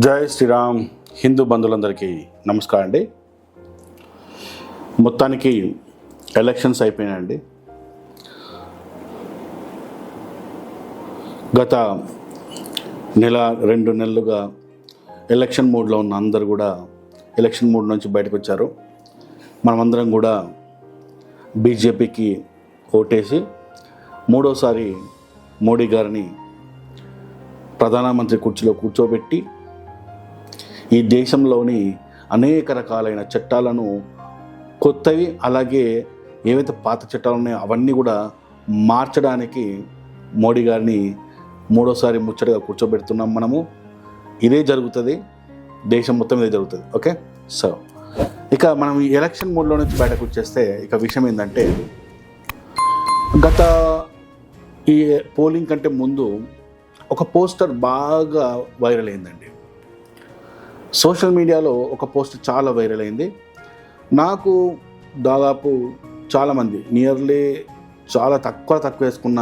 జై శ్రీరామ్. హిందూ బంధువులందరికీ నమస్కారం అండి. మొత్తానికి ఎలక్షన్స్ అయిపోయినాయండి. గత నెల 2 నెలలుగా ఎలక్షన్ మోడ్లో ఉన్న అందరూ కూడా ఎలక్షన్ మోడ్ నుంచి బయటకు వచ్చారు. మనమందరం కూడా బీజేపీకి ఓటేసి మూడోసారి మోడీ గారిని ప్రధానమంత్రి కుర్చీలో కూర్చోబెట్టి ఈ దేశంలోని అనేక రకాలైన చట్టాలను కొత్తవి అలాగే ఏవైతే పాత చట్టాలు ఉన్నాయో అవన్నీ కూడా మార్చడానికి మోడీ గారిని మూడోసారి ముచ్చటగా కూర్చోబెడుతున్నాం. మనము ఇదే జరుగుతుంది, దేశం మొత్తం ఇదే జరుగుతుంది. ఓకే, సో ఇక మనం ఈ ఎలక్షన్ మోడ్లో నుంచి బయటకు వచ్చేస్తే ఇక విషయం ఏంటంటే, గత ఈ పోలింగ్ కంటే ముందు ఒక పోస్టర్ బాగా వైరల్ అయిందండి. సోషల్ మీడియాలో ఒక పోస్టర్ చాలా వైరల్ అయింది. నాకు దాదాపు చాలామంది నియర్లీ చాలా తక్కువ వేసుకున్న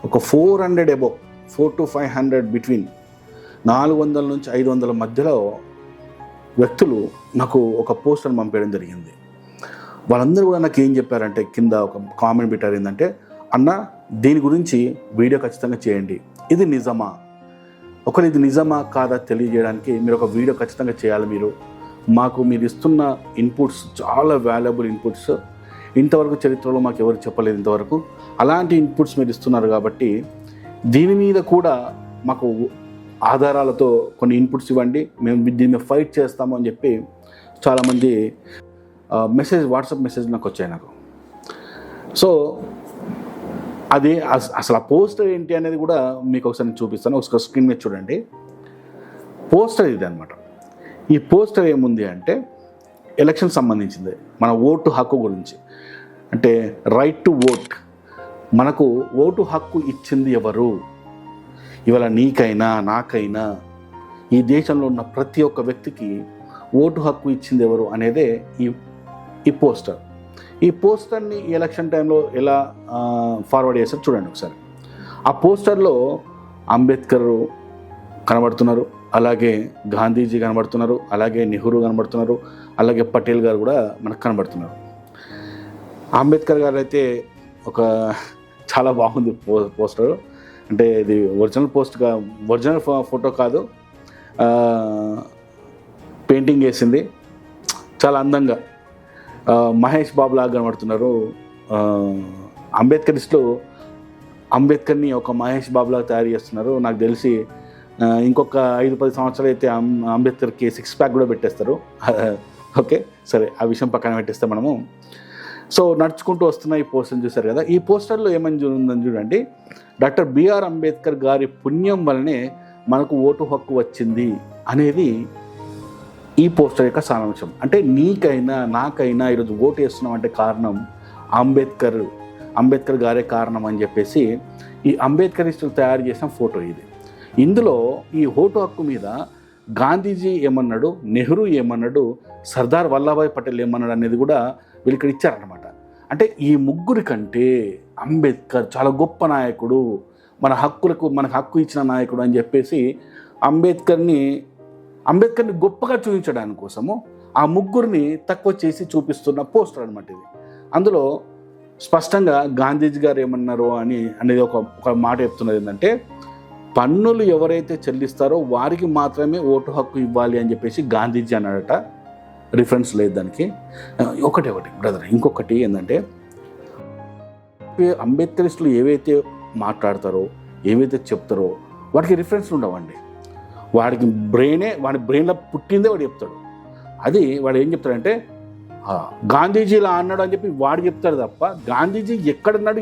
ఒక 400 అబోవ్ 400 to 500 బిట్వీన్ 400 నుంచి 500 మధ్యలో వ్యక్తులు నాకు ఒక పోస్టర్ పంపేయడం జరిగింది. వాళ్ళందరూ కూడా నాకు ఏం చెప్పారంటే, కింద ఒక కామెంట్ పెట్టారు, ఏంటంటే, అన్న దీని గురించి వీడియో ఖచ్చితంగా చేయండి, ఇది నిజమా, ఒకవేళ ఇది నిజమా కాదా తెలియజేయడానికి మీరు ఒక వీడియో ఖచ్చితంగా చేయాలి. మీరు ఇస్తున్న ఇన్పుట్స్ చాలా వాల్యుబుల్ ఇన్పుట్స్, ఇంతవరకు చరిత్రలో మాకు ఎవరు చెప్పలేదు ఇంతవరకు. అలాంటి ఇన్పుట్స్ మీరు ఇస్తున్నారు కాబట్టి దీని మీద కూడా మాకు ఆధారాలతో కొన్ని ఇన్పుట్స్ ఇవ్వండి, మేము దీని మీద ఫైట్ చేస్తాము అని చెప్పి చాలామంది వాట్సాప్ మెసేజ్ నాకు వచ్చాయి నాకు. సో అది అసలు ఆ పోస్టర్ ఏంటి అనేది కూడా మీకు ఒకసారి చూపిస్తాను. ఒకసారి స్క్రీన్ మీద చూడండి. పోస్టర్ ఇది అనమాట. ఈ పోస్టర్ ఏముంది అంటే, ఎలక్షన్ సంబంధించింది, మన ఓటు హక్కు గురించి. అంటే రైట్ టు ఓట్, మనకు ఓటు హక్కు ఇచ్చింది ఎవరు, ఇవాళ నీకైనా నాకైనా ఈ దేశంలో ఉన్న ప్రతి ఒక్క వ్యక్తికి ఓటు హక్కు ఇచ్చింది ఎవరు అనేదే ఈ పోస్టర్. ఈ పోస్టర్ని ఎలక్షన్ టైంలో ఎలా ఫార్వర్డ్ చేస్తారు చూడండి ఒకసారి. ఆ పోస్టర్లో అంబేద్కర్ కనబడుతున్నారు, అలాగే గాంధీజీ కనబడుతున్నారు, అలాగే నెహ్రూ కనబడుతున్నారు, అలాగే పటేల్ గారు కూడా మనకు కనబడుతున్నారు. అంబేద్కర్ గారు అయితే ఒక చాలా బాగుంది పోస్టర్. అంటే ఇది ఒరిజినల్ ఫోటో కాదు, పెయింటింగ్ వేసింది, చాలా అందంగా మహేష్ బాబు లాగా కనబడుతున్నారు. అంబేద్కర్ని ఒక మహేష్ బాబు లాగా తయారు చేస్తున్నారు. నాకు తెలిసి ఇంకొక 5-10 సంవత్సరాలు అయితే అంబేద్కర్కి 6 ప్యాక్ కూడా పెట్టేస్తారు. ఓకే, సరే, ఆ విషయం పక్కన పెట్టేస్తే మనము. సో నడుచుకుంటూ వస్తున్న ఈ పోస్టర్ని చూశారు కదా. ఈ పోస్టర్లో ఏమని ఉందని చూడండి, డాక్టర్ బిఆర్ అంబేద్కర్ గారి పుణ్యం వల్లనే మనకు ఓటు హక్కు వచ్చింది అనేది ఈ పోస్టర్ యొక్క సారాంశం. అంటే నీకైనా నాకైనా ఈరోజు ఓటు వేస్తున్నాం అంటే కారణం అంబేద్కర్ గారే కారణం అని చెప్పేసి ఈ అంబేద్కరిస్టులు తయారు చేసిన ఫోటో ఇది. ఇందులో ఈ ఓటు హక్కు మీద గాంధీజీ ఏమన్నాడు, నెహ్రూ ఏమన్నాడు, సర్దార్ వల్లభాయ్ పటేల్ ఏమన్నాడు అనేది కూడా వీళ్ళు ఇక్కడ ఇచ్చారనమాట. అంటే ఈ ముగ్గురి కంటే అంబేద్కర్ చాలా గొప్ప నాయకుడు, మనకు హక్కు ఇచ్చిన నాయకుడు అని చెప్పేసి అంబేద్కర్ని గొప్పగా చూపించడానికి కోసము ఆ ముగ్గురిని తక్కువ చేసి చూపిస్తున్న పోస్టర్ అనమాట ఇది. అందులో స్పష్టంగా గాంధీజీ గారు ఏమన్నారు అనేది ఒక మాట చెప్తున్నది, ఏంటంటే, పన్నులు ఎవరైతే చెల్లిస్తారో వారికి మాత్రమే ఓటు హక్కు ఇవ్వాలి అని చెప్పేసి గాంధీజీ అన్నాడట. రిఫరెన్స్ లేదు దానికి. ఒకటి బ్రదర్, ఇంకొకటి ఏంటంటే, అంబేద్కరిస్టులు ఏవైతే మాట్లాడతారో ఏవైతే చెప్తారో వాటికి రిఫరెన్స్లు ఉండవండి. వాడి బ్రెయిన్లో పుట్టిందే వాడు చెప్తాడు. అది వాడు ఏం చెప్తాడంటే, గాంధీజీలా అన్నాడు అని చెప్పి వాడు చెప్తాడు తప్ప గాంధీజీ ఎక్కడన్నాడు,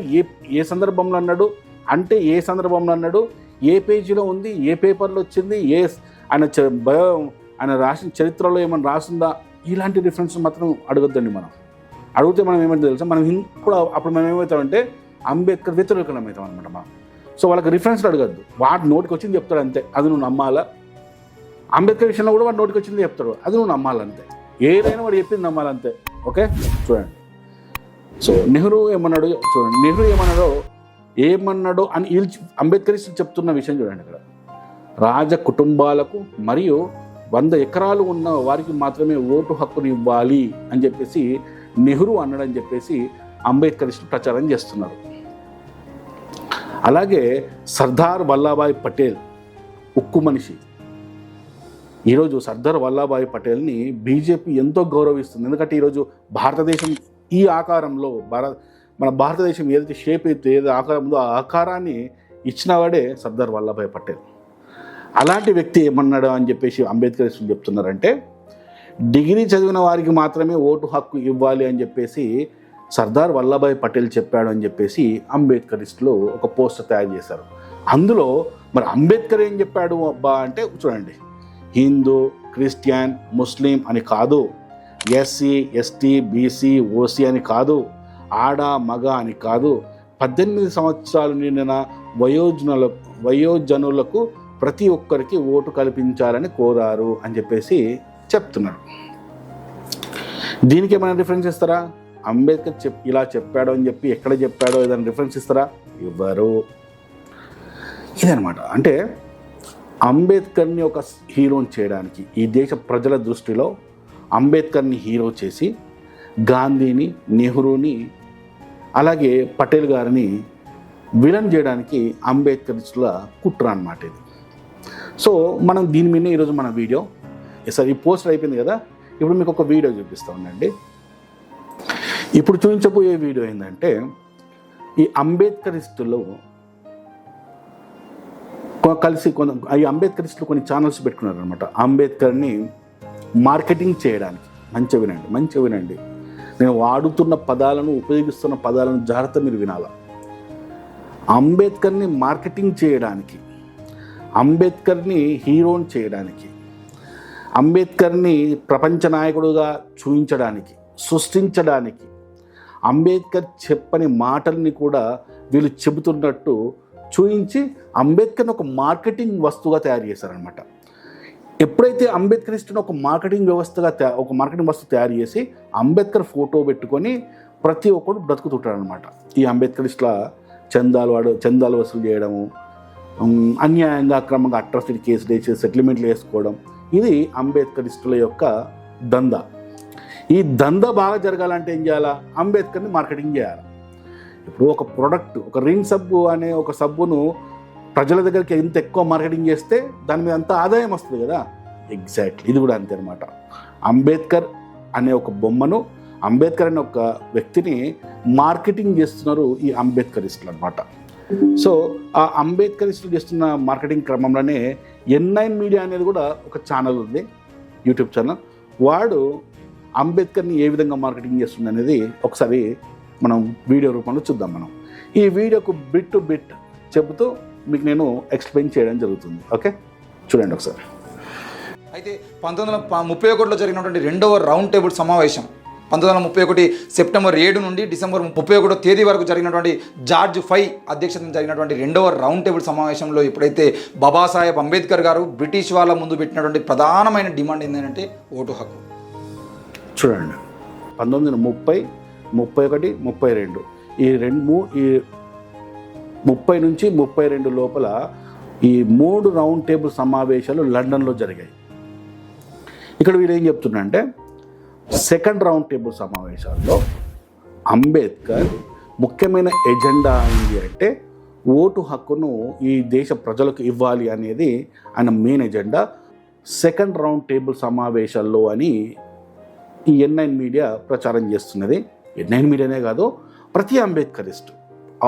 ఏ సందర్భంలో అన్నాడు, అంటే ఏ సందర్భంలో అన్నాడు, ఏ పేజీలో ఉంది, ఏ పేపర్లో వచ్చింది, ఆయన రాసిన చరిత్రలో ఏమైనా రాసిందా, ఇలాంటి రిఫరెన్స్ మాత్రం అడగొద్దండి. అడిగితే మనం ఏమంటే తెలుసా, అప్పుడు మనం ఏమవుతామంటే అంబేద్కర్ వ్యతిరేకులం అవుతాం అనమాట మనం. సో వాళ్ళకి రిఫరెన్స్లు అడగద్దు, వాటి నోటికి వచ్చింది చెప్తాడు అంతే, అది నువ్వు నమ్మాలా. అంబేద్కర్ విషయంలో కూడా వాడు నోటికి వచ్చింది చెప్తాడు, అది నువ్వు నమ్మాలంతే. ఏదైనా వాడు చెప్పింది నమ్మాలంతే. ఓకే, చూడండి. సో నెహ్రూ ఏమన్నాడో అని అంబేద్కరిస్టులు చెప్తున్న విషయం చూడండి. ఇక్కడ రాజ కుటుంబాలకు మరియు 100 ఎకరాలు ఉన్న వారికి మాత్రమే ఓటు హక్కును ఇవ్వాలి అని చెప్పేసి నెహ్రూ అన్నాడని చెప్పేసి అంబేద్కరిస్టులు ప్రచారం చేస్తున్నారు. అలాగే సర్దార్ వల్లభాయ్ పటేల్ ఉక్కు మనిషి. ఈరోజు సర్దార్ వల్లభాయ్ పటేల్ని బీజేపీ ఎంతో గౌరవిస్తుంది. ఎందుకంటే ఈరోజు భారతదేశం ఈ ఆకారంలో మన భారతదేశం ఏదైతే షేప్ అయితే ఏదైతే ఆకారం ఉందో ఆ ఆకారాన్ని ఇచ్చినవాడే సర్దార్ వల్లభాయ్ పటేల్. అలాంటి వ్యక్తి ఏమన్నాడు అని చెప్పేసి అంబేద్కరిస్టులు చెప్తున్నారంటే, డిగ్రీ చదివిన వారికి మాత్రమే ఓటు హక్కు ఇవ్వాలి అని చెప్పేసి సర్దార్ వల్లభాయ్ పటేల్ చెప్పాడు అని చెప్పేసి అంబేద్కరిస్టులు ఒక పోస్టర్ తయారు చేశారు. అందులో మరి అంబేద్కర్ ఏం చెప్పాడు అబ్బా అంటే చూడండి, హిందూ, క్రిస్టియన్, ముస్లిం అని కాదు, ఎస్సీ, ఎస్టీ, బీసీ, ఓసీ అని కాదు, ఆడ మగ అని కాదు, 18 సంవత్సరాలు నిండిన వయోజనులకు ప్రతి ఒక్కరికి ఓటు కల్పించాలని కోరారు అని చెప్పేసి చెప్తున్నారు. దీనికి ఏమైనా రిఫరెన్స్ ఇస్తారా? అంబేద్కర్ ఇలా చెప్పాడు అని చెప్పి ఎక్కడ చెప్పాడో ఏదైనా రిఫరెన్స్ ఇస్తారా? ఇవ్వరు. ఇదనమాట. అంటే అంబేద్కర్ని ఒక హీరోని చేయడానికి ఈ దేశ ప్రజల దృష్టిలో అంబేద్కర్ని హీరో చేసి గాంధీని, నెహ్రూని, అలాగే పటేల్ గారిని విలన్ చేయడానికి అంబేద్కరిస్టుల కుట్ర అన్నమాట ఇది. సో మనం దీని మీద ఈరోజు మన వీడియో సార్ ఈ పోస్టర్ అయిపోయింది కదా, ఇప్పుడు మీకు ఒక వీడియో చూపిస్తా ఉండండి. ఇప్పుడు చూపించబోయే వీడియో ఏంటంటే, ఈ అంబేద్కరిస్టులు కలిసి ఈ అంబేద్కరిస్టులు కొన్ని ఛానల్స్ పెట్టుకున్నారు అనమాట. అంబేద్కర్ని మార్కెటింగ్ చేయడానికి. మంచిగా వినండి. నేను వాడుతున్న పదాలను, ఉపయోగిస్తున్న పదాలను జాగ్రత్త మీరు వినాలా. అంబేద్కర్ని మార్కెటింగ్ చేయడానికి, అంబేద్కర్ని హీరోని చేయడానికి, అంబేద్కర్ని ప్రపంచ నాయకుడుగా చూపించడానికి, సృష్టించడానికి, అంబేద్కర్ చెప్పని మాటల్ని కూడా వీళ్ళు చెబుతున్నట్టు చూపించి అంబేద్కర్ని ఒక మార్కెటింగ్ వస్తువుగా తయారు చేశారనమాట. ఎప్పుడైతే అంబేద్కరిస్టుని ఒక మార్కెటింగ్ వస్తువు తయారు చేసి అంబేద్కర్ ఫోటో పెట్టుకొని ప్రతి ఒక్కరు బ్రతుకుతుంటారనమాట. ఈ అంబేద్కరిస్టుల చందాలు వసూలు చేయడము, అన్యాయంగా అక్రమంగా అట్రాసిటీ కేసులు వేసి సెటిల్మెంట్లు వేసుకోవడం, ఇది అంబేద్కరిస్టుల యొక్క దందా. ఈ దందా బాగా జరగాలంటే ఏం చేయాలా? అంబేద్కర్ని మార్కెటింగ్ చేయాలి. ఇప్పుడు ఒక ప్రోడక్ట్, ఒక రిన్ సబ్బు అనే ఒక సబ్బును ప్రజల దగ్గరికి ఎంత ఎక్కువ మార్కెటింగ్ చేస్తే దాని మీద అంత ఆదాయం వస్తుంది కదా. ఎగ్జాక్ట్లీ ఇది కూడా అంతే అనమాట. అంబేద్కర్ అనే ఒక బొమ్మను, అంబేద్కర్ అనే ఒక వ్యక్తిని మార్కెటింగ్ చేస్తున్నారు ఈ అంబేద్కరిస్టులు అనమాట. సో ఆ అంబేద్కరిస్టులు చేస్తున్న మార్కెటింగ్ క్రమంలోనే N9 మీడియా అనేది కూడా ఒక ఛానల్ ఉంది, యూట్యూబ్ ఛానల్. వాడు అంబేద్కర్ని ఏ విధంగా మార్కెటింగ్ చేస్తుంది అనేది ఒకసారి మనం వీడియో రూపంలో చూద్దాం. మనం ఈ వీడియోకు బిట్ టు బిట్ చెబుతూ మీకు నేను ఎక్స్ప్లెయిన్ చేయడం జరుగుతుంది. ఓకే, చూడండి ఒకసారి. అయితే 1931లో జరిగినటువంటి 2వ రౌండ్ టేబుల్ సమావేశం 1931 సెప్టెంబర్ 7 నుండి డిసెంబర్ 31 తేదీ వరకు జరిగినటువంటి జార్జ్ 5 అధ్యక్షతన జరిగినటువంటి 2వ రౌండ్ టేబుల్ సమావేశంలో ఎప్పుడైతే బాబాసాహెబ్ అంబేద్కర్ గారు బ్రిటిష్ వాళ్ళ ముందు పెట్టినటువంటి ప్రధానమైన డిమాండ్ ఏంటంటే ఓటు హక్కు. చూడండి, 1930, 31, 32 ఈ 30 నుంచి 32 లోపల ఈ 3 రౌండ్ టేబుల్ సమావేశాలు లండన్లో జరిగాయి. ఇక్కడ వీళ్ళు ఏం చెప్తున్నా అంటే, సెకండ్ రౌండ్ టేబుల్ సమావేశాల్లో అంబేద్కర్ ముఖ్యమైన ఎజెండా ఏంటి అంటే ఓటు హక్కును ఈ దేశ ప్రజలకు ఇవ్వాలి అనేది ఆయన main agenda. Second round table సమావేశాల్లో అని ఈ N9 మీడియా ప్రచారం చేస్తున్నది. N9 మీడియానే కాదు, ప్రతి అంబేద్కరిస్ట్,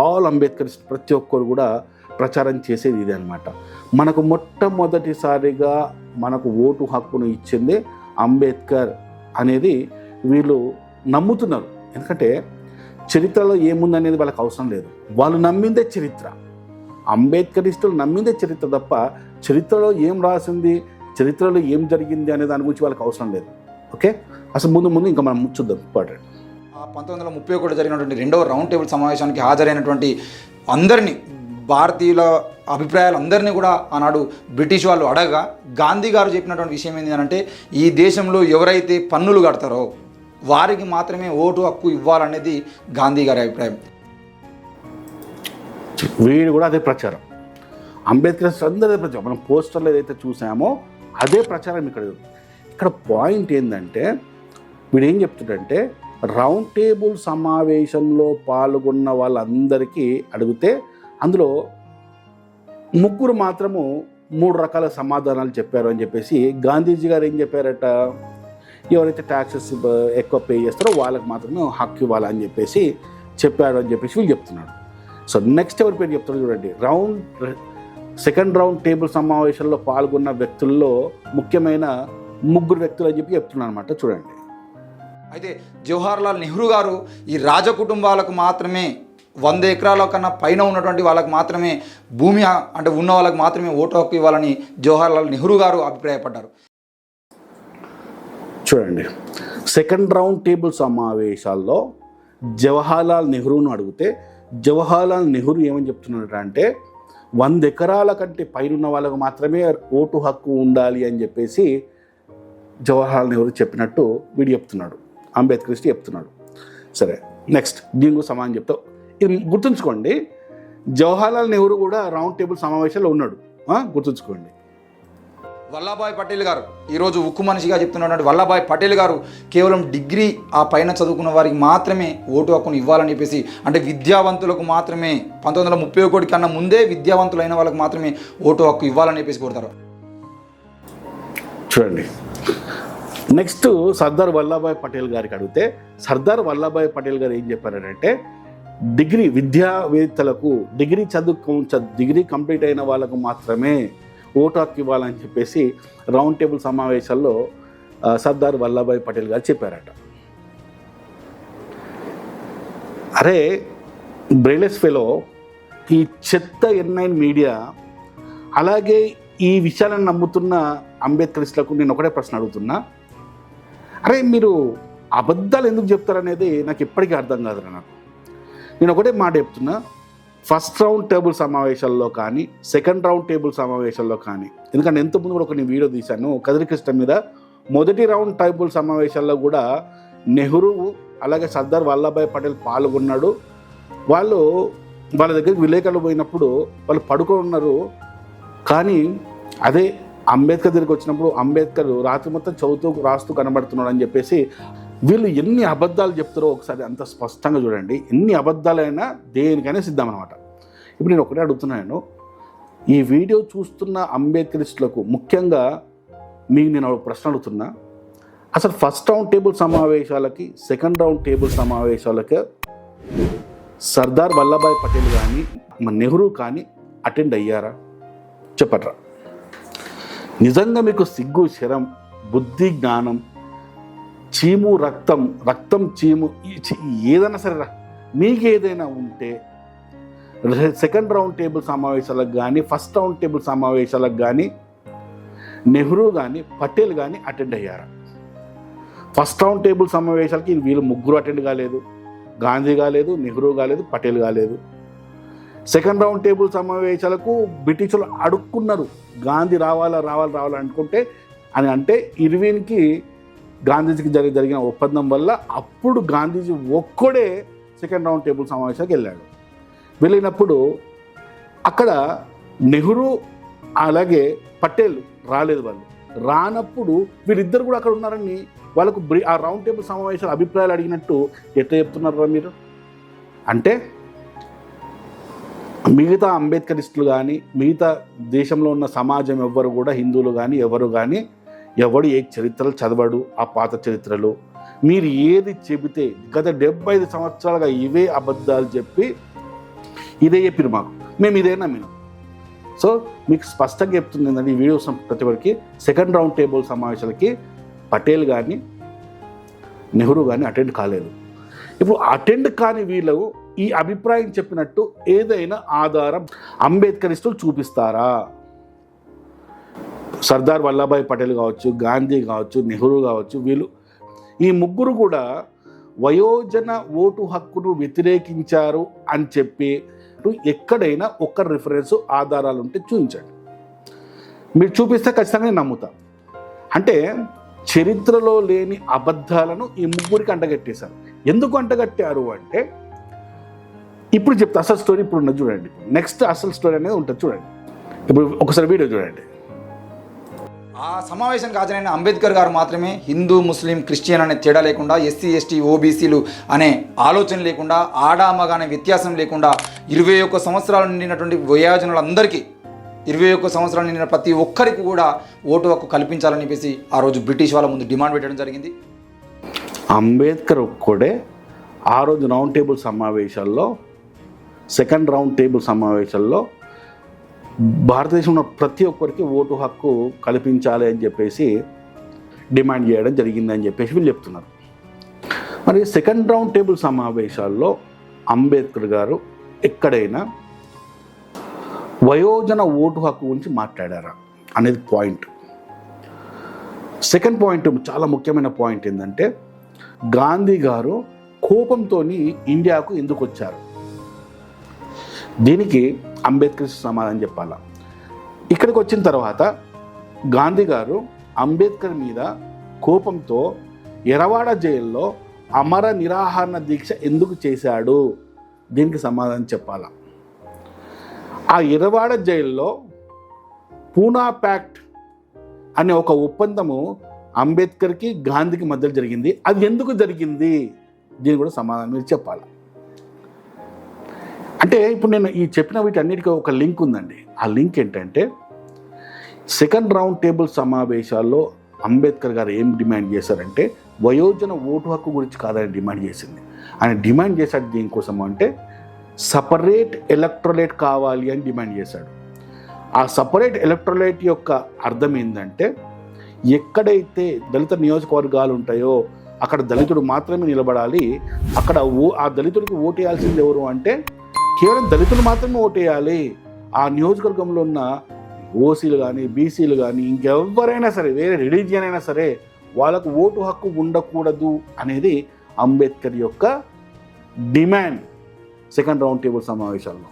ఆల్ అంబేద్కరిస్ట్ ప్రతి ఒక్కరు కూడా ప్రచారం చేసేది ఇదే అనమాట. మనకు మొట్టమొదటిసారిగా మనకు ఓటు హక్కును ఇచ్చిందే అంబేద్కర్ అనేది వీళ్ళు నమ్ముతున్నారు. ఎందుకంటే చరిత్రలో ఏముందనేది వాళ్ళకి అవసరం లేదు, వాళ్ళు నమ్మిందే చరిత్ర. అంబేద్కరిస్టులు నమ్మిందే చరిత్ర తప్ప చరిత్రలో ఏం రాసింది, చరిత్రలో ఏం జరిగింది అనే దాని గురించి వాళ్ళకి అవసరం లేదు. ఓకే, అసలు ముందు ఇంకా మనం చూద్దాం. ఇంపార్టెంట్, 1931 జరిగినటువంటి 2వ రౌండ్ టేబుల్ సమావేశానికి హాజరైనటువంటి అందరినీ, భారతీయుల అభిప్రాయాలు అందరినీ కూడా ఆనాడు బ్రిటిష్ వాళ్ళు అడగగా గాంధీ గారు చెప్పినటువంటి విషయం ఏంటి అంటే, ఈ దేశంలో ఎవరైతే పన్నులు కడతారో వారికి మాత్రమే ఓటు హక్కు ఇవ్వాలనేది గాంధీ గారి అభిప్రాయం. వీడు కూడా అదే ప్రచారం. అంబేద్కర్ అందరి ప్రచారం మనం పోస్టర్లో ఏదైతే చూసామో అదే ప్రచారం ఇక్కడ పాయింట్ ఏంటంటే వీడు ఏం చెప్తుందంటే రౌండ్ టేబుల్ సమావేశంలో పాల్గొన్న వాళ్ళందరికీ అడిగితే అందులో ముగ్గురు మాత్రము 3 రకాల సమాధానాలు చెప్పారు అని చెప్పేసి గాంధీజీ గారు ఏం చెప్పారట, ఎవరైతే ట్యాక్సెస్ ఎక్కువ పే చేస్తారో వాళ్ళకి మాత్రమే హక్కు ఇవ్వాలని చెప్పేసి చెప్పారు అని చెప్పేసి వీళ్ళు చెప్తున్నాడు. సో నెక్స్ట్ ఎవరి పేరు చెప్తారు చూడండి, సెకండ్ రౌండ్ టేబుల్ సమావేశంలో పాల్గొన్న వ్యక్తుల్లో ముఖ్యమైన 3 వ్యక్తులు అని చెప్పి చెప్తున్నాను అనమాట. చూడండి. అయితే జవహర్లాల్ నెహ్రూ గారు ఈ రాజ కుటుంబాలకు మాత్రమే 100 ఎకరాల కన్నా పైన ఉన్నటువంటి వాళ్ళకి మాత్రమే భూమి అంటే ఉన్న వాళ్ళకి మాత్రమే ఓటు హక్కు ఇవ్వాలని జవహర్లాల్ నెహ్రూ గారు అభిప్రాయపడ్డారు. చూడండి, సెకండ్ రౌండ్ టేబుల్ సమావేశాల్లో జవహర్లాల్ నెహ్రూను అడిగితే జవహర్లాల్ నెహ్రూ ఏమని చెప్తున్నాడు అంటే 100 ఎకరాల కంటే పైన ఉన్న వాళ్ళకు మాత్రమే ఓటు హక్కు ఉండాలి అని చెప్పేసి జవహర్లాల్ నెహ్రూ చెప్పినట్టు వీడు చెప్తున్నాడు, అంబేద్కరిస్ట్ చెప్తున్నాడు. సరే, నెక్స్ట్ దీనికి సమాధానం చెప్తావు. ఇది గుర్తుంచుకోండి, జవహర్లాల్ నెహ్రూ కూడా రౌండ్ టేబుల్ సమావేశంలో ఉన్నాడు, గుర్తుంచుకోండి. వల్లభాయ్ పటేల్ గారు ఈరోజు ఉక్కు మనిషిగా చెప్తున్నటువంటి వల్లభాయ్ పటేల్ గారు కేవలం డిగ్రీ ఆ పైన చదువుకున్న వారికి మాత్రమే ఓటు హక్కును ఇవ్వాలని చెప్పేసి, అంటే విద్యావంతులకు మాత్రమే 1931 కన్నా ముందే విద్యావంతులైన వాళ్ళకి మాత్రమే ఓటు హక్కు ఇవ్వాలని చెప్పేసి కోరుతారు. చూడండి, నెక్స్ట్ సర్దార్ వల్లభాయ్ పటేల్ గారికి అడిగితే సర్దార్ వల్లభాయ్ పటేల్ గారు ఏం చెప్పారంటే డిగ్రీ విద్యావేత్తలకు డిగ్రీ కంప్లీట్ అయిన వాళ్ళకు మాత్రమే ఓటు హక్కు ఇవ్వాలని చెప్పేసి రౌండ్ టేబుల్ సమావేశాల్లో సర్దార్ వల్లభాయ్ పటేల్ గారు చెప్పారట. అరే బ్రెయిలెస్ ఫెలో, ఈ చెత్త N9 మీడియా అలాగే ఈ విషయాలను నమ్ముతున్న అంబేద్కరిస్టులకు నేను ఒకటే ప్రశ్న అడుగుతున్నా, అరే మీరు అబద్ధాలు ఎందుకు చెప్తారనేది నాకు ఎప్పటికీ అర్థం కాదురా. నేను ఒకటే మాట చెప్తున్నా, ఫస్ట్ రౌండ్ టేబుల్ సమావేశాల్లో కానీ సెకండ్ రౌండ్ టేబుల్ సమావేశాల్లో కానీ, ఎందుకంటే ఎంతమంది కూడా నేను వీడియో తీశాను కదిరి కృష్ణ మీద, మొదటి రౌండ్ టేబుల్ సమావేశాల్లో కూడా నెహ్రూ అలాగే సర్దార్ వల్లభాయ్ పటేల్ పాల్గొన్నాడు. వాళ్ళ దగ్గరికి విలేకరులు పోయినప్పుడు వాళ్ళు పడుకొని ఉన్నారు, కానీ అదే అంబేద్కర్ దగ్గరికి వచ్చినప్పుడు అంబేద్కర్ రాత్రి మొత్తం రాస్తూ కనబడుతున్నాడు అని చెప్పేసి వీళ్ళు ఎన్ని అబద్ధాలు చెప్తారో ఒకసారి అంత స్పష్టంగా చూడండి. ఎన్ని అబద్ధాలైనా దేనికైనా సిద్ధం అనమాట. ఇప్పుడు నేను ఒకటే అడుగుతున్నాను, ఈ వీడియో చూస్తున్న అంబేద్కరిస్టులకు ముఖ్యంగా మీకు నేను ప్రశ్న అడుగుతున్నా, అసలు ఫస్ట్ రౌండ్ టేబుల్ సమావేశాలకి సెకండ్ రౌండ్ టేబుల్ సమావేశాలకి సర్దార్ వల్లభాయ్ పటేల్ కానీ నెహ్రూ కానీ అటెండ్ అయ్యారా? చెప్పట్రా. నిజంగా మీకు సిగ్గు, శరం, బుద్ధి, జ్ఞానం, చీము, రక్తం చీము ఏదైనా సరే మీకు ఏదైనా ఉంటే సెకండ్ రౌండ్ టేబుల్ సమావేశాలకు కానీ ఫస్ట్ రౌండ్ టేబుల్ సమావేశాలకు కానీ నెహ్రూ కానీ పటేల్ కానీ అటెండ్ అయ్యారా? ఫస్ట్ రౌండ్ టేబుల్ సమావేశాలకి వీళ్ళు 3 అటెండ్ కాలేదు, గాంధీ కాలేదు, నెహ్రూ కాలేదు, పటేల్ కాలేదు. సెకండ్ రౌండ్ టేబుల్ సమావేశాలకు బ్రిటిషులు అడుక్కున్నారు, గాంధీ రావాలా అనుకుంటే అంటే ఇర్విన్కి గాంధీజీకి జరిగిన ఒప్పందం వల్ల అప్పుడు గాంధీజీ ఒక్కడే సెకండ్ రౌండ్ టేబుల్ సమావేశానికి వెళ్ళినప్పుడు అక్కడ నెహ్రూ అలాగే పటేల్ రాలేదు. వాళ్ళు రానప్పుడు వీళ్ళిద్దరు కూడా అక్కడ ఉన్నారని వాళ్ళకు ఆ రౌండ్ టేబుల్ సమావేశాల అభిప్రాయాలు అడిగినట్టు ఎట్లా చెప్తున్నారా మీరు? అంటే మిగతా అంబేద్కరిస్టులు కానీ మిగతా దేశంలో ఉన్న సమాజం ఎవ్వరు కూడా, హిందువులు కానీ ఎవడు ఏ చరిత్రలు చదవడు, ఆ పాత చరిత్రలు. మీరు ఏది చెబితే గత 75 సంవత్సరాలుగా ఇవే అబద్ధాలు చెప్పి ఇదే చెప్పిరు మాకు, మేము ఇదే నమ్మినాం. సో మీకు స్పష్టంగా చెప్తుంది ఏంటంటే ఈ వీడియోస్ ప్రతి ఒక్కరికి సెకండ్ రౌండ్ టేబుల్ సమావేశాలకి పటేల్ కానీ నెహ్రూ కానీ అటెండ్ కాలేదు. ఇప్పుడు అటెండ్ కాని వీళ్ళు ఈ అభిప్రాయం చెప్పినట్టు ఏదైనా ఆధారం అంబేద్కరిస్టులు చూపిస్తారా? సర్దార్ వల్లభాయ్ పటేల్ కావచ్చు, గాంధీ కావచ్చు, నెహ్రూ కావచ్చు, వీళ్ళు ఈ 3 కూడా వయోజన ఓటు హక్కును వ్యతిరేకించారు అని చెప్పి ఎక్కడైనా ఒక్క రిఫరెన్స్ ఆధారాలు ఉంటే చూపించండి. మీరు చూపిస్తే ఖచ్చితంగా నేను నమ్ముతా. అంటే చరిత్రలో లేని అబద్ధాలను ఈ 3కి అంటగట్టేశారు. ఎందుకు అంటగట్టారు అంటే ఇప్పుడు చెప్తా అసలు స్టోరీ ఇప్పుడు ఉన్నది చూడండి. నెక్స్ట్ అసలు స్టోరీ అనేది ఉంటుంది చూడండి. ఇప్పుడు ఒకసారి వీడియో చూడండి. ఆ సమావేశానికి హాజరైన అంబేద్కర్ గారు మాత్రమే హిందూ, ముస్లిం, క్రిస్టియన్ అనే తేడా లేకుండా, ఎస్సీ, ఎస్టీ, ఓబీసీలు అనే ఆలోచన లేకుండా, ఆడా మగ అనే వ్యత్యాసం లేకుండా 21 సంవత్సరాలు నిండినటువంటి వయోజనులందరికీ 21 సంవత్సరాలు నిండిన ప్రతి ఒక్కరికి కూడా ఓటు హక్కు కల్పించాలని చెప్పేసి ఆ రోజు బ్రిటిష్ వాళ్ళ ముందు డిమాండ్ పెట్టడం జరిగింది. అంబేద్కర్ ఒక్కడే ఆ రోజు రౌండ్ టేబుల్ సమావేశాల్లో, సెకండ్ రౌండ్ టేబుల్ సమావేశాల్లో భారతదేశంలో ప్రతి ఒక్కరికి ఓటు హక్కు కల్పించాలి అని చెప్పేసి డిమాండ్ చేయడం జరిగిందని చెప్పేసి వీళ్ళు చెప్తున్నారు. మరి సెకండ్ రౌండ్ టేబుల్ సమావేశాల్లో అంబేద్కర్ గారు ఎక్కడైనా వయోజన ఓటు హక్కు గురించి మాట్లాడారా అనేది పాయింట్. సెకండ్ పాయింట్, చాలా ముఖ్యమైన పాయింట్ ఏంటంటే, గాంధీ గారు కోపంతో ఇండియాకు ఎందుకు వచ్చారు? దీనికి అంబేద్కర్ సమాధానం చెప్పాల. ఇక్కడికి వచ్చిన తర్వాత గాంధీ గారు అంబేద్కర్ మీద కోపంతో ఎరవాడ జైల్లో అమర నిరాహార దీక్ష ఎందుకు చేశాడు? దీనికి సమాధానం చెప్పాల. ఆ ఎరవాడ జైల్లో పూనా ప్యాక్ట్ అనే ఒక ఒప్పందము అంబేద్కర్కి గాంధీకి మధ్యలో జరిగింది. అది ఎందుకు జరిగింది? దీని కూడా సమాధానం మీరు చెప్పాలి. అంటే ఇప్పుడు నేను ఈ చెప్పిన వీటన్నిటికీ ఒక లింక్ ఉందండి. ఆ లింక్ ఏంటంటే, సెకండ్ రౌండ్ టేబుల్ సమావేశాల్లో అంబేద్కర్ గారు ఏం డిమాండ్ చేశారంటే, వయోజన ఓటు హక్కు గురించి కాదని డిమాండ్ చేసింది. ఆయన డిమాండ్ చేశాడు దీనికోసం అంటే, సపరేట్ ఎలక్ట్రోలేట్ కావాలి అని డిమాండ్ చేశాడు. ఆ సపరేట్ ఎలక్ట్రోలేట్ యొక్క అర్థం ఏంటంటే, ఎక్కడైతే దళిత నియోజకవర్గాలు ఉంటాయో అక్కడ దళితుడు మాత్రమే నిలబడాలి. అక్కడ ఆ దళితుడికి ఓటు వేయాల్సింది ఎవరు అంటే, కేవలం దళితులు మాత్రమే ఓటేయాలి. ఆ నియోజకవర్గంలో ఉన్న ఓసీలు కానీ, బీసీలు కానీ, ఇంకెవరైనా సరే, వేరే రిలీజియన్ అయినా సరే, వాళ్ళకు ఓటు హక్కు ఉండకూడదు అనేది అంబేద్కర్ యొక్క డిమాండ్ సెకండ్ రౌండ్ టేబుల్ సమావేశాల్లో.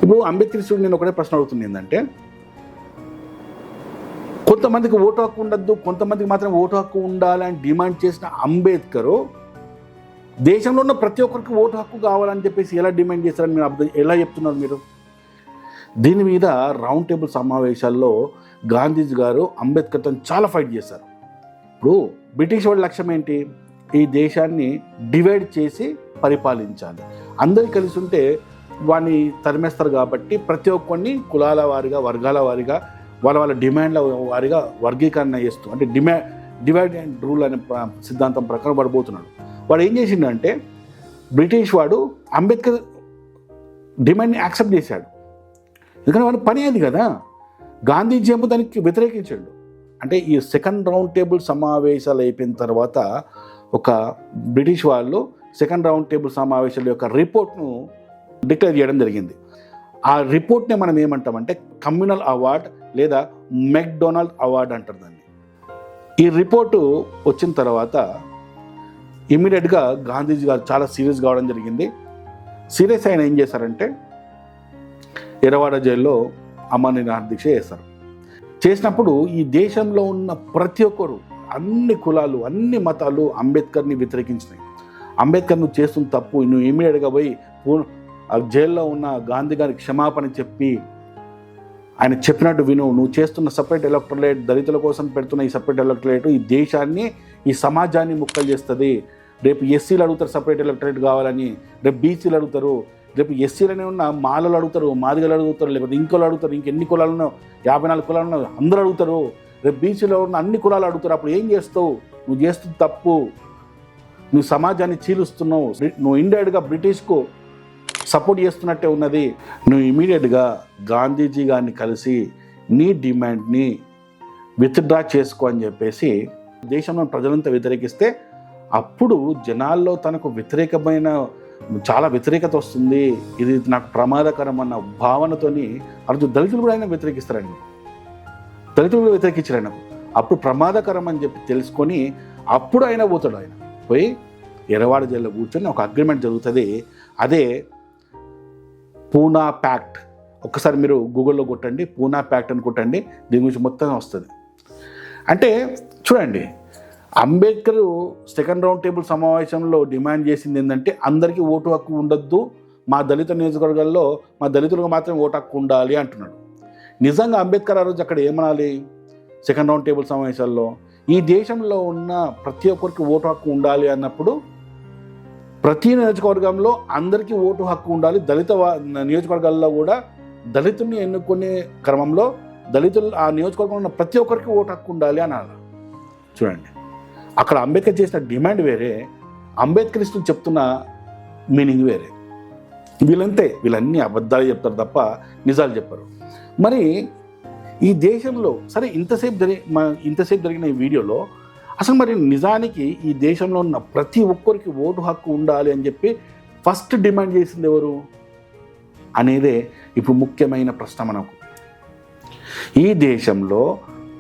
ఇప్పుడు అంబేద్కర్ స్టూడెంట్ నేను ఒకటే ప్రశ్న అడుగుతుంది ఏంటంటే, కొంతమందికి ఓటు హక్కు ఉండద్దు, కొంతమందికి మాత్రం ఓటు హక్కు ఉండాలని డిమాండ్ చేసిన అంబేద్కరు దేశంలో ఉన్న ప్రతి ఒక్కరికి ఓటు హక్కు కావాలని చెప్పేసి ఎలా డిమాండ్ చేస్తారని మీరు ఎలా చెప్తున్నారు మీరు? దీని మీద రౌండ్ టేబుల్ సమావేశాల్లో గాంధీజీ గారు అంబేద్కర్తో చాలా ఫైట్ చేశారు. ఇప్పుడు బ్రిటిష్ వాళ్ళ లక్ష్యం ఏంటి? ఈ దేశాన్ని డివైడ్ చేసి పరిపాలించాలి. అందరూ కలిసి ఉంటే వాడిని తరిమేస్తారు కాబట్టి ప్రతి ఒక్కరిని కులాల వారిగా, వర్గాల వారిగా, వాళ్ళ డిమాండ్ల వారిగా వర్గీకరణ చేస్తూ, అంటే డివైడ్ అండ్ రూల్ అనే సిద్ధాంతం ప్రకారం పడిపోతున్నాడు. వాడు ఏం చేసిండంటే, బ్రిటిష్ వాడు అంబేద్కర్ డిమాండ్ని యాక్సెప్ట్ చేశాడు. ఎందుకంటే వాడు పని అయింది కదా. గాంధీజీ ఏమో దానికి వ్యతిరేకించాడు. అంటే ఈ సెకండ్ రౌండ్ టేబుల్ సమావేశాలు అయిపోయిన తర్వాత ఒక బ్రిటిష్ వాళ్ళు సెకండ్ రౌండ్ టేబుల్ సమావేశాల యొక్క రిపోర్ట్ను డిక్లేర్ చేయడం జరిగింది. ఆ రిపోర్ట్నే మనం ఏమంటామంటే కమ్యూనల్ అవార్డ్ లేదా మెక్డొనాల్డ్ అవార్డ్ అంటారు దాన్ని. ఈ రిపోర్టు వచ్చిన తర్వాత ఇమ్మీడియట్గా గాంధీజీ గారు చాలా సీరియస్ కావడం జరిగింది. సీరియస్ అయిన ఏం చేశారంటే, ఎరవాడ జైల్లో అమర నిరాహార దీక్ష చేస్తారు. చేసినప్పుడు ఈ దేశంలో ఉన్న ప్రతి ఒక్కరు, అన్ని కులాలు, అన్ని మతాలు అంబేద్కర్ని వ్యతిరేకించినాయి. అంబేద్కర్ నువ్వు చేస్తున్న తప్పు, నువ్వు ఇమ్మీడియట్గా పోయి జైల్లో ఉన్న గాంధీ గారికి క్షమాపణ చెప్పి ఆయన చెప్పినట్టు విను, నువ్వు చేస్తున్న సపరేట్ ఎలక్ట్రోలేట్, దళితుల కోసం పెడుతున్న ఈ సపరేట్ ఎలక్ట్రోలేట్ ఈ దేశాన్ని, ఈ సమాజాన్ని ముక్కలు చేస్తుంది. రేపు ఎస్సీలు అడుగుతారు సపరేట్ ఎలక్ట్రోలేట్ కావాలని, రేపు బీసీలు అడుగుతారు, రేపు ఎస్సీలనే ఉన్న మాలలు అడుగుతారు, మాదిగలు అడుగుతారు, లేకపోతే ఇంకోళ్ళు అడుగుతారు, ఇంకెన్ని కులాలు ఉన్నావు, 54 కులాలు ఉన్నావు, అందరూ అడుగుతారు. రేపు బీసీలో ఉన్న అన్ని కులాలు అడుగుతారు. అప్పుడు ఏం చేస్తావు? నువ్వు చేస్తుంది తప్పు, నువ్వు సమాజాన్ని చీలుస్తున్నావు, నువ్వు ఇండైరెక్ట్గా బ్రిటిష్కు సపోర్ట్ చేస్తున్నట్టే ఉన్నది. నువ్వు ఇమీడియట్గా గాంధీజీ గారిని కలిసి నీ డిమాండ్ని విత్డ్రా చేసుకో అని చెప్పేసి దేశంలో ప్రజలంతా వ్యతిరేకిస్తే అప్పుడు జనాల్లో తనకు వ్యతిరేకమైన చాలా వ్యతిరేకత వస్తుంది, ఇది నాకు ప్రమాదకరం అన్న భావనతోని అర్థం దళితులు కూడా ఆయన వ్యతిరేకిస్తారండి. దళితులు కూడా వ్యతిరేకించారు ఆయన. అప్పుడు ప్రమాదకరం అని చెప్పి తెలుసుకొని అప్పుడు ఆయన పోతాడు. ఆయన పోయి ఎరవాడ జైల్లో కూర్చొని ఒక అగ్రిమెంట్ జరుగుతుంది. అదే పూనా ప్యాక్ట్. ఒక్కసారి మీరు గూగుల్లో కొట్టండి, పూనా ప్యాక్ట్ అని కొట్టండి, దీని గురించి మొత్తం వస్తుంది. అంటే చూడండి, అంబేద్కర్ సెకండ్ రౌండ్ టేబుల్ సమావేశంలో డిమాండ్ చేసింది ఏంటంటే, అందరికీ ఓటు హక్కు ఉండొద్దు, మా దళిత నియోజకవర్గాల్లో మా దళితులకు మాత్రమే ఓటు హక్కు ఉండాలి అంటున్నాడు. నిజంగా అంబేద్కర్ ఆ రోజు అక్కడ ఏమనాలి సెకండ్ రౌండ్ టేబుల్ సమావేశాల్లో, ఈ దేశంలో ఉన్న ప్రతి ఒక్కరికి ఓటు హక్కు ఉండాలి అన్నప్పుడు ప్రతి నియోజకవర్గంలో అందరికీ ఓటు హక్కు ఉండాలి, దళిత నియోజకవర్గాల్లో కూడా దళితుల్ని ఎన్నుకునే క్రమంలో దళితులు ఆ నియోజకవర్గంలో ఉన్న ప్రతి ఒక్కరికి ఓటు హక్కు ఉండాలి అన్నారు. చూడండి, అక్కడ అంబేద్కర్ చేసిన డిమాండ్ వేరే, అంబేద్కరిస్టులు చెప్తున్న మీనింగ్ వేరే. వీళ్ళన్నీ అబద్ధాలు చెప్తారు తప్ప నిజాలు చెప్పరు. మరి ఈ దేశంలో సరే ఇంతసేపు జరిగిన ఈ వీడియోలో అసలు మరి నిజానికి ఈ దేశంలో ఉన్న ప్రతి ఒక్కరికి ఓటు హక్కు ఉండాలి అని చెప్పి ఫస్ట్ డిమాండ్ చేసింది ఎవరు అనేదే ఇప్పుడు ముఖ్యమైన ప్రశ్న మనకు. ఈ దేశంలో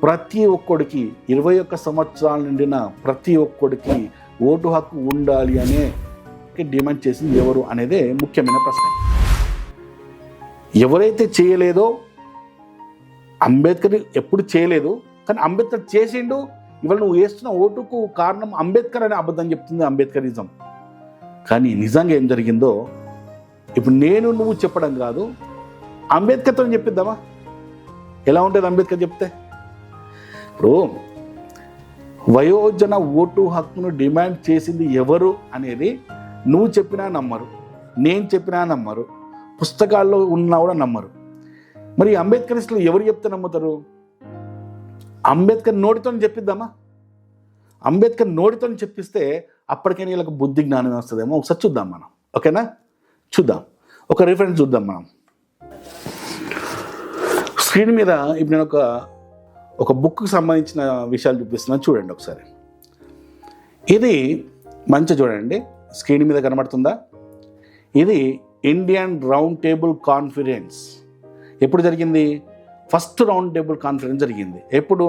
ప్రతి ఒక్కడికి 21 సంవత్సరాల నిండిన ప్రతి ఒక్కడికి ఓటు హక్కు ఉండాలి అనే డిమాండ్ చేసింది ఎవరు అనేదే ముఖ్యమైన ప్రశ్న. ఎవరైతే చేయలేదో, అంబేద్కర్ ఎప్పుడు చేయలేదు కానీ అంబేద్కర్ చేసిండు, ఇవాళ నువ్వు వేస్తున్న ఓటుకు కారణం అంబేద్కర్ అనే అబద్ధం చెప్తుంది అంబేద్కరిజం. కానీ నిజంగా ఏం జరిగిందో ఇప్పుడు నువ్వు చెప్పడం కాదు, అంబేద్కర్తో చెప్పిద్దామా? ఎలా ఉంటుంది అంబేద్కర్ చెప్తే? ఇప్పుడు వయోజన ఓటు హక్కును డిమాండ్ చేసింది ఎవరు అనేది నువ్వు చెప్పినా నమ్మరు, నేను చెప్పినా నమ్మరు, పుస్తకాల్లో ఉన్నా కూడా నమ్మరు. మరి అంబేద్కరిస్టులు ఎవరు చెప్తే నమ్ముతారు? అంబేద్కర్ నోటితో చెప్పిద్దామా? అంబేద్కర్ నోటితో చెప్పిస్తే అప్పటికైనా వీళ్ళకి బుద్ధి జ్ఞానం వస్తుందేమో. ఒకసారి చూద్దాం మనం, ఓకేనా? చూద్దాం, ఒక రిఫరెన్స్ చూద్దాం మనం. స్క్రీన్ మీద ఇప్పుడు నేను ఒక బుక్కి సంబంధించిన విషయాలు చూపిస్తున్నాను, చూడండి ఒకసారి. ఇది మంచిగా చూడండి, స్క్రీన్ మీద కనబడుతుందా? ఇది ఇండియన్ రౌండ్ టేబుల్ కాన్ఫరెన్స్ ఎప్పుడు జరిగింది? ఫస్ట్ రౌండ్ టేబుల్ కాన్ఫరెన్స్ జరిగింది ఎప్పుడు?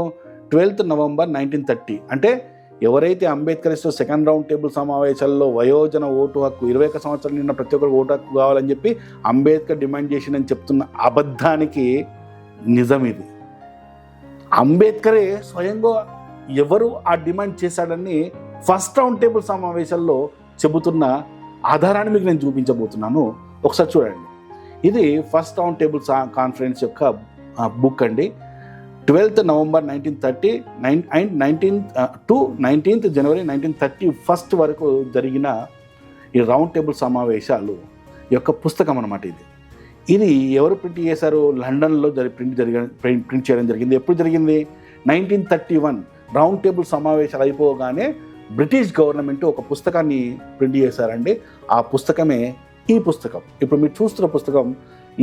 12th November 1930. అంటే ఎవరైతే అంబేద్కరిస్టు సెకండ్ రౌండ్ టేబుల్ సమావేశాల్లో వయోజన ఓటు హక్కు 21 సంవత్సరాలు నిన్న ప్రతి ఒక్కరికి ఓటు హక్కు కావాలని చెప్పి అంబేద్కర్ డిమాండ్ చేసిందని చెప్తున్న అబద్ధానికి నిజం ఇది. అంబేద్కరే స్వయంగా ఎవరు ఆ డిమాండ్ చేశాడని ఫస్ట్ రౌండ్ టేబుల్ సమావేశాల్లో చెబుతున్న ఆధారాన్ని మీకు నేను చూపించబోతున్నాను. ఒకసారి చూడండి. ఇది ఫస్ట్ రౌండ్ టేబుల్ కాన్ఫరెన్స్ యొక్క బుక్ అండి. 12th November 1930 and 19th January 1931 వరకు జరిగిన ఈ రౌండ్ టేబుల్ సమావేశాలు యొక్క పుస్తకం అన్నమాట. ఇది ఎవరు ప్రింట్ చేశారు? లండన్లో ప్రింట్ చేయడం జరిగింది. ఎప్పుడు జరిగింది? 1931 రౌండ్ టేబుల్ సమావేశాలు అయిపోగానే బ్రిటిష్ గవర్నమెంట్ ఒక పుస్తకాన్ని ప్రింట్ చేశారండి. ఆ పుస్తకమే ఈ పుస్తకం. ఇప్పుడు మీరు చూస్తున్న పుస్తకం,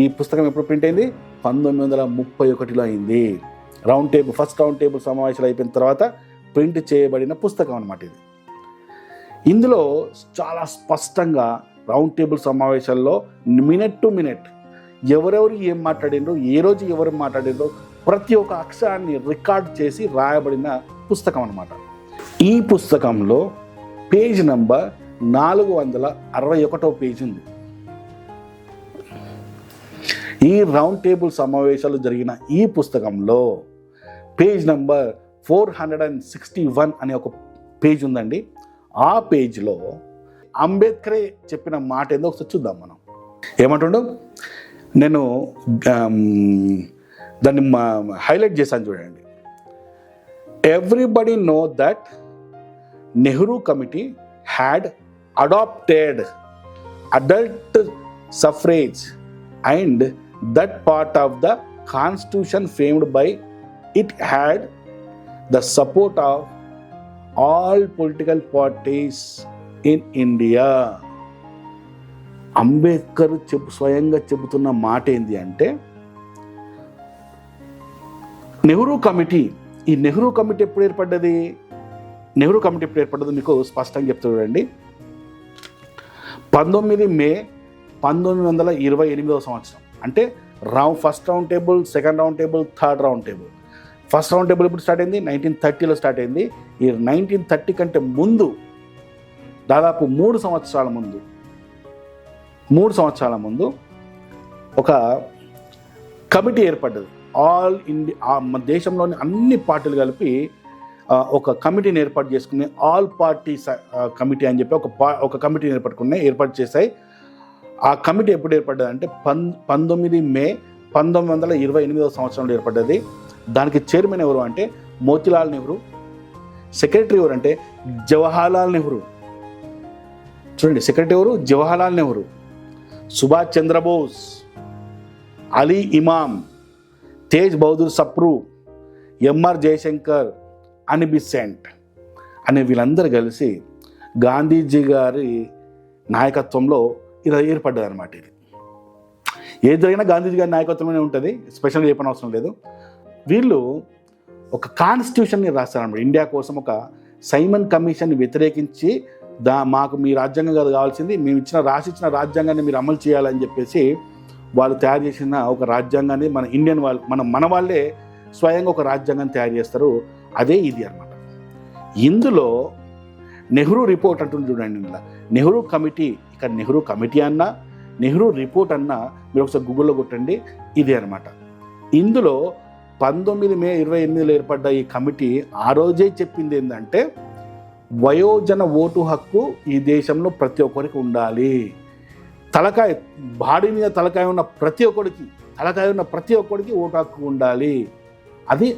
ఈ పుస్తకం ఎప్పుడు ప్రింట్ అయింది? 1931లో అయింది. ఫస్ట్ రౌండ్ టేబుల్ సమావేశాలు అయిపోయిన తర్వాత ప్రింట్ చేయబడిన పుస్తకం అన్నమాట ఇది. ఇందులో చాలా స్పష్టంగా రౌండ్ టేబుల్ సమావేశాల్లో మినిట్ టు మినిట్ ఎవరెవరు ఏం మాట్లాడిండ్రో, ఏ రోజు ఎవరు మాట్లాడిండ్రో ప్రతి ఒక్క అక్షరాన్ని రికార్డ్ చేసి రాయబడిన పుస్తకం అన్నమాట. ఈ పుస్తకంలో పేజ్ నంబర్ 461 పేజ్ ఉంది. ఈ రౌండ్ టేబుల్ సమావేశాలు జరిగిన ఈ పుస్తకంలో పేజ్ నంబర్ 461 అనే ఒక పేజ్ ఉందండి. ఆ పేజ్లో అంబేద్కరే చెప్పిన మాట ఏందో ఒకసారి చూద్దాం మనం. ఏమంటుండో నేను దాన్ని హైలైట్ చేశాను చూడండి. Everybody know that Nehru committee had adopted adult suffrage and that part of the constitution framed by it had the support of all political parties in India. Ambedkar స్వయంగా చెబుతున్న మాట ఏంటి అంటే, నెహ్రూ కమిటీ, ఈ నెహ్రూ కమిటీ ఎప్పుడు ఏర్పడ్డది? నెహ్రూ కమిటీ ఎప్పుడు ఏర్పడ్డదో మీకు స్పష్టంగా చెప్తా చూడండి. 19 May 1928 సంవత్సరం. అంటే first round table, second round table, third round table. First round table ఎప్పుడు స్టార్ట్ అయింది? 1930లో స్టార్ట్ అయింది. ఈ 1930 కంటే ముందు దాదాపు 3 సంవత్సరాల ముందు ఒక కమిటీ ఏర్పడ్డది. ఆల్ ఇండియా, మన దేశంలోని అన్ని పార్టీలు కలిపి ఒక కమిటీని ఏర్పాటు చేసుకుని ఆల్ పార్టీస్ కమిటీ అని చెప్పి ఒక కమిటీని ఏర్పాటు చేశాయి. ఆ కమిటీ ఎప్పుడు ఏర్పడ్డది అంటే 19 May 1928వ సంవత్సరంలో ఏర్పడ్డది. దానికి చైర్మన్ ఎవరు అంటే మోతీలాల్ నెహ్రూ. సెక్రటరీ ఎవరు అంటే జవహర్లాల్ నెహ్రూ. చూడండి, సెక్రటరీ ఎవరు? జవహర్లాల్ నెహ్రూ. సుభాష్ చంద్రబోస్, అలీ ఇమామ్, తేజ్ బహదూర్ సప్రు, ఎంఆర్ జయశంకర్, అని బిసెంట్ అనే వీళ్ళందరూ కలిసి గాంధీజీ గారి నాయకత్వంలో ఇలా ఏర్పడ్డది అనమాట. ఇది ఏది జరిగినా గాంధీజీ గారి నాయకత్వంలోనే ఉంటుంది, స్పెషల్గా చెప్పనవసరం లేదు. వీళ్ళు ఒక కాన్స్టిట్యూషన్ని రాస్తారన్నమాట. ఇండియా కోసం ఒక సైమన్ కమిషన్ని వ్యతిరేకించి మాకు మీ రాజ్యాంగం కాదు కావాల్సింది, మేము రాసిచ్చిన రాజ్యాంగాన్ని మీరు అమలు చేయాలని చెప్పేసి వాళ్ళు తయారు చేసిన ఒక రాజ్యాంగాన్ని మన ఇండియన్ వాళ్ళు మన వాళ్ళే స్వయంగా ఒక రాజ్యాంగాన్ని తయారు చేస్తారు. అదే ఇది అనమాట. ఇందులో నెహ్రూ రిపోర్ట్ అంటుంది చూడండి. ఇలా నెహ్రూ కమిటీ, ఇక్కడ నెహ్రూ కమిటీ అన్నా నెహ్రూ రిపోర్ట్ అన్నా మీరు ఒకసారి గూగుల్లో కొట్టండి, ఇదే అనమాట. ఇందులో 19 మే 28 ఏర్పడ్డ ఈ కమిటీ ఆ రోజే చెప్పింది ఏంటంటే వయోజన ఓటు హక్కు ఈ దేశంలో ప్రతి ఒక్కరికి ఉండాలి. తలకాయ బాడీ మీద తలకాయ ఉన్న ప్రతి ఒక్కడికి ఓటు హక్కు ఉండాలి. అది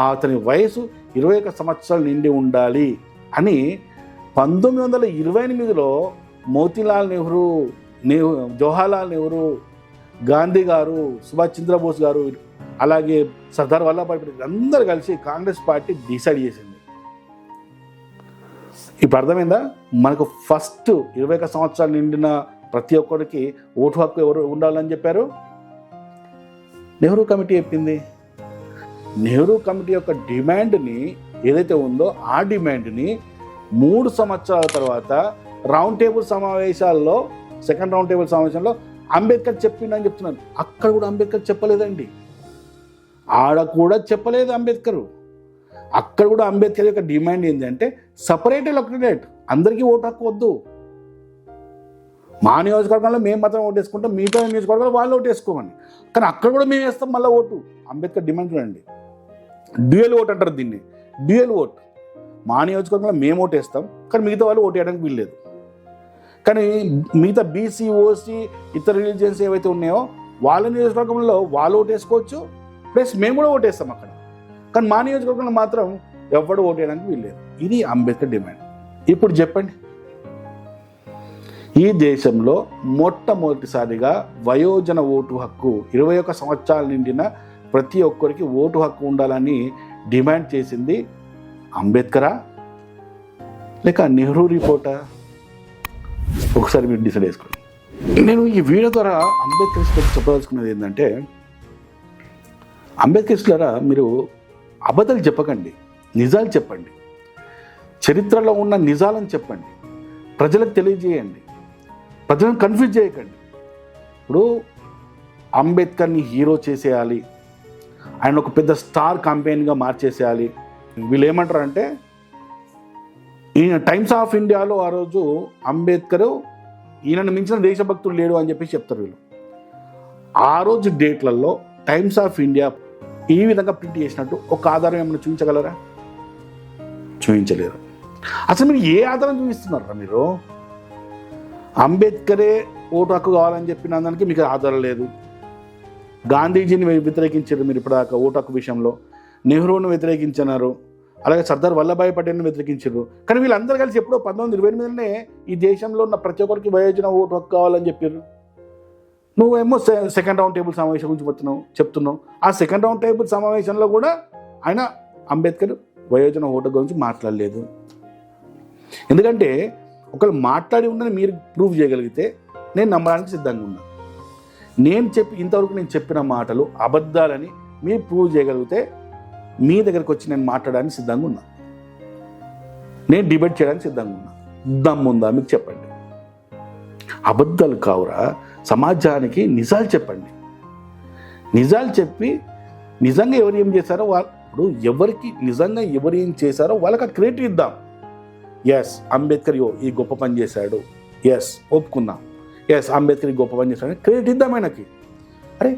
అతని వయసు 21 సంవత్సరాలు నిండి ఉండాలి అని 1928లో మోతీలాల్ నెహ్రూ, జవహర్లాల్ నెహ్రూ, గాంధీ గారు, సుభాష్ చంద్రబోస్ గారు, అలాగే సర్దార్ వల్లభాయ్ పటేల్ అందరూ కలిసి కాంగ్రెస్ పార్టీ డిసైడ్ చేసింది. ఇప్పుడు అర్థమైందా? మనకు ఫస్ట్ 21 సంవత్సరాలు నిండిన ప్రతి ఒక్కరికి ఓటు హక్కు ఎవరు ఉండాలని చెప్పారు? నెహ్రూ కమిటీ చెప్పింది. నెహ్రూ కమిటీ యొక్క డిమాండ్ని ఏదైతే ఉందో ఆ డిమాండ్ని 3 సంవత్సరాల తర్వాత రౌండ్ టేబుల్ సమావేశాల్లో, సెకండ్ రౌండ్ టేబుల్ సమావేశంలో అంబేద్కర్ చెప్పిండని చెప్తున్నాను. అక్కడ కూడా అంబేద్కర్ చెప్పలేదండి, ఆడ కూడా చెప్పలేదు అంబేద్కర్. అక్కడ కూడా అంబేద్కర్ యొక్క డిమాండ్ ఏంటంటే సపరేట్ ఎలక్టరేట్, అందరికీ ఓటు హక్కు వద్దు. మా నియోజకవర్గంలో మేము మాత్రం ఓటు వేసుకుంటాం, మిగతా నియోజకవర్గాలు వాళ్ళు ఓటు వేసుకోమని. కానీ అక్కడ కూడా మేము వేస్తాం మళ్ళీ ఓటు. అంబేద్కర్ డిమాండ్ చూడండి. డ్యూయల్ ఓట్ అంటారు దీన్ని, డ్యూయల్ ఓట్. మా నియోజకవర్గంలో మేము ఓటు వేస్తాం, కానీ మిగతా వాళ్ళు ఓటు వేయడానికి వీల్లేదు. కానీ మిగతా బీసీ, ఓసీ, ఇతర రిలీజియన్స్ ఏవైతే ఉన్నాయో వాళ్ళ నియోజకవర్గంలో వాళ్ళు ఓటు వేసుకోవచ్చు, ప్లస్ మేము కూడా ఓటు వేస్తాం అక్కడ. కానీ మా నియోజకవర్గంలో మాత్రం ఎవరు ఓటు వేయడానికి వీల్లేదు. ఇది అంబేద్కర్ డిమాండ్. ఇప్పుడు చెప్పండి, ఈ దేశంలో మొట్టమొదటిసారిగా వయోజన ఓటు హక్కు 21 సంవత్సరాలు నిండిన ప్రతి ఒక్కరికి ఓటు హక్కు ఉండాలని డిమాండ్ చేసింది అంబేద్కరా లేక నెహ్రూ రిపోర్టా? ఒకసారి మీరు డిసైడ్ చేసుకోండి. నేను ఈ వీడియో ద్వారా అంబేద్కరిస్టులకు చెప్పదలుచుకున్నది ఏంటంటే, అంబేద్కరిస్టులారా మీరు అబద్ధాలు చెప్పకండి, నిజాలు చెప్పండి. చరిత్రలో ఉన్న నిజాలను చెప్పండి, ప్రజలకు తెలియజేయండి, ప్రజలను కన్ఫ్యూజ్ చేయకండి. ఇప్పుడు అంబేద్కర్ని హీరో చేసేయాలి, ఆయన ఒక పెద్ద స్టార్ కాంపెయిన్గా మార్చేసేయాలి. వీళ్ళు ఏమంటారంటే, ఈయన టైమ్స్ ఆఫ్ ఇండియాలో ఆ రోజు అంబేద్కర్ ఈయనను మించిన దేశభక్తుడు లేడు అని చెప్పేసి చెప్తారు వీళ్ళు. ఆ రోజు డేట్లలో టైమ్స్ ఆఫ్ ఇండియా ఈ విధంగా ప్రింట్ చేసినట్టు ఒక ఆధారం ఏమైనా చూపించగలరా? చూపించలేరు. అసలు మీరు ఏ ఆధారం చూపిస్తున్నారా? మీరు అంబేద్కరే ఓటు హక్కు కావాలని చెప్పిన దానికి మీకు ఆధారం లేదు. గాంధీజీని వ్యతిరేకించారు మీరు ఇప్పటిదాకా ఓటు హక్కు విషయంలో, నెహ్రూను వ్యతిరేకించినారు, అలాగే సర్దార్ వల్లభాయ్ పటేల్ని వ్యతిరేకించారు. కానీ వీళ్ళందరూ కలిసి ఎప్పుడో 1928లోనే ఈ దేశంలో ఉన్న ప్రతి ఒక్కరికి వయోజన ఓటు హక్కు కావాలని చెప్పారు. నువ్వేమో సెకండ్ రౌండ్ టేబుల్ సమావేశం గురించి చెప్తున్నావు. ఆ సెకండ్ రౌండ్ టేబుల్ సమావేశంలో కూడా ఆయన అంబేద్కర్ వయోజన ఓటు గురించి మాట్లాడలేదు. ఎందుకంటే ఒకళ్ళు మాట్లాడి ఉండని మీరు ప్రూవ్ చేయగలిగితే నేను నమ్మడానికి సిద్ధంగా ఉన్నాను. ఇంతవరకు నేను చెప్పిన మాటలు అబద్ధాలని మీరు ప్రూవ్ చేయగలిగితే మీ దగ్గరికి వచ్చి నేను మాట్లాడడానికి సిద్ధంగా ఉన్నా, నేను డిబేట్ చేయడానికి సిద్ధంగా ఉన్నా. దమ్ముందా మీకు చెప్పండి. అబద్ధాలు కావురా, సమాజానికి నిజాలు చెప్పండి. నిజాలు చెప్పి నిజంగా ఎవరు ఏం చేశారో ఇప్పుడు ఎవరికి నిజంగా ఎవరు ఏం చేశారో వాళ్ళకి ఆ క్రెడిట్ ఇద్దాం. ఎస్ అంబేద్కర్ ఈ గొప్ప పని చేశాడు, ఎస్ ఒప్పుకుందాం, ఎస్ అంబేద్కర్ గొప్ప పని చేశాడు, క్రెడిట్ ఇద్దాం ఆయనకి. అరే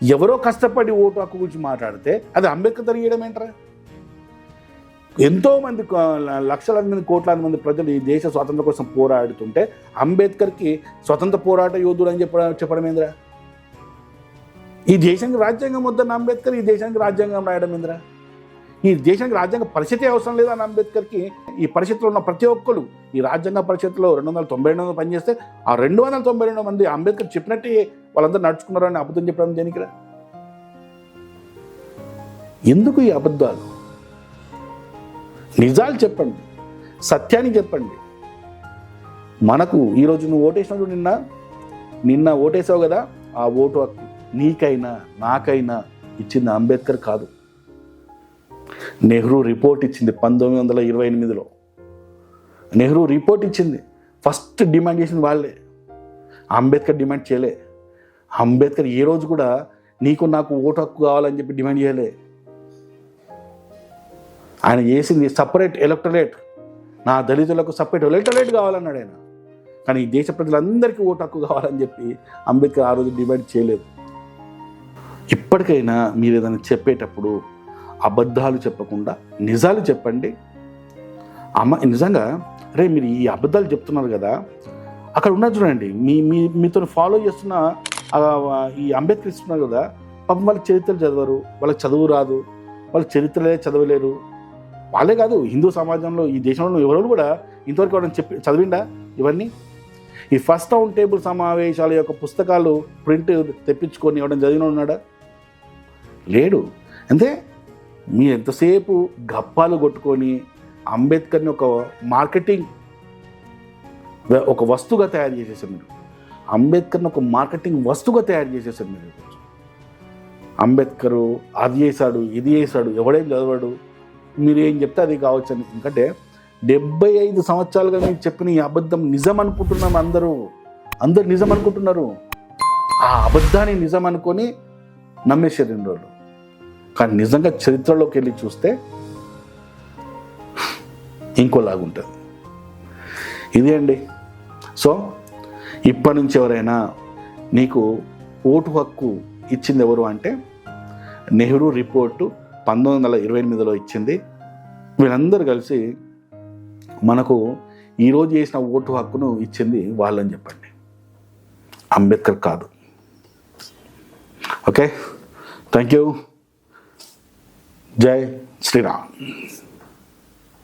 ఎవరో కష్టపడి ఓటు హక్కు గురించి మాట్లాడితే అది అంబేద్కర్ తెలియడం ఏంట్రా? ఎంతోమంది లక్షలాది మంది కోట్లాది మంది ప్రజలు ఈ దేశ స్వాతంత్రం కోసం పోరాడుతుంటే అంబేద్కర్కి స్వతంత్ర పోరాట యోధుడు అని చెప్పడం ఏంద్రా? ఈ దేశానికి రాజ్యాంగం వద్దన్న అంబేద్కర్ ఈ దేశానికి రాజ్యాంగం రాయడం ఇంద్ర ఈ దేశానికి రాజ్యాంగ పరిస్థితి అవసరం లేదన్న అంబేద్కర్కి ఈ పరిషత్తులో ఉన్న ప్రతి ఒక్కరు ఈ రాజ్యాంగ పరిషత్తులో 292 పనిచేస్తే ఆ 292 మంది అంబేద్కర్ చెప్పినట్టే వాళ్ళందరూ నడుచుకున్నారు అని అబద్ధం చెప్పడం దేనికిరా? ఎందుకు ఈ అబద్ధాలు? నిజాలు చెప్పండి, సత్యాన్ని చెప్పండి. మనకు ఈరోజు నువ్వు ఓటేసినప్పుడు నిన్న ఓటేసావు కదా, ఆ ఓటు హక్కు నీకైనా నాకైనా ఇచ్చింది అంబేద్కర్ కాదు. నెహ్రూ రిపోర్ట్ ఇచ్చింది 1928లో. నెహ్రూ రిపోర్ట్ ఇచ్చింది. ఫస్ట్ డిమాండ్ చేసింది వాళ్ళే, అంబేద్కర్ డిమాండ్ చేయలే. అంబేద్కర్ ఏ రోజు కూడా నీకు నాకు ఓటు హక్కు కావాలని చెప్పి డిమాండ్ చేయలే. ఆయన చేసింది సపరేట్ ఎలక్టరేట్, నా దళితులకు సపరేట్ ఎలక్టరేట్ కావాలన్నాడు ఆయన. కానీ ఈ దేశ ప్రజలందరికీ ఓటు హక్కు కావాలని చెప్పి అంబేద్కర్ ఆ రోజు డిమాండ్ చేయలేదు. ఇప్పటికైనా మీరు ఏదైనా చెప్పేటప్పుడు అబద్ధాలు చెప్పకుండా నిజాలు చెప్పండి. నిజంగా అరే మీరు ఈ అబద్ధాలు చెప్తున్నారు కదా, అక్కడ ఉన్నది చూడండి, మీతో ఫాలో చేస్తున్న ఈ అంబేద్కర్ ఇస్తున్నారు కదా, పాపం వాళ్ళ చరిత్రలు చదవరు, వాళ్ళకి చదువు రాదు, వాళ్ళ చరిత్రలే చదవలేరు. వాళ్ళే కాదు, హిందూ సమాజంలో ఈ దేశంలో ఎవరు కూడా ఇంతవరకు ఎవరైనా చదివిండా ఇవన్నీ? ఈ ఫస్ట్ రౌండ్ టేబుల్ సమావేశాల యొక్క పుస్తకాలు ప్రింట్ తెప్పించుకొని ఎవరైనా చదివిన ఉన్నాడా? లేడు. అంటే మీరు ఎంతసేపు గప్పాలు కొట్టుకొని అంబేద్కర్ని ఒక మార్కెటింగ్ ఒక వస్తువుగా తయారు చేసేసారు మీరు. అంబేద్కర్ని ఒక మార్కెటింగ్ వస్తువుగా తయారు చేసేసారు మీరు. అంబేద్కరు అది చేశాడు, ఇది చేశాడు, ఎవడేం చదవాడు, మీరు ఏం చెప్తే అది కావచ్చు అని. ఎందుకంటే 75 సంవత్సరాలుగా మీరు చెప్పిన ఈ అబద్ధం నిజం అనుకుంటున్నాం. అందరూ నిజం అనుకుంటున్నారు. ఆ అబద్ధాన్ని నిజం అనుకొని నమ్మేశారు 2 రోజులు. కానీ నిజంగా చరిత్రలోకి వెళ్ళి చూస్తే ఇంకోలాగుంటుంది. ఇదే అండి. సో ఇప్పటి నుంచి ఎవరైనా నీకు ఓటు హక్కు ఇచ్చింది ఎవరు అంటే నెహ్రూ రిపోర్టు 1928లో ఇచ్చింది. వీళ్ళందరూ కలిసి మనకు ఈరోజు చేసిన ఓటు హక్కును ఇచ్చింది వాళ్ళని చెప్పండి, అంబేద్కర్ కాదు. Okay, thank you. జై శ్రీరామ్.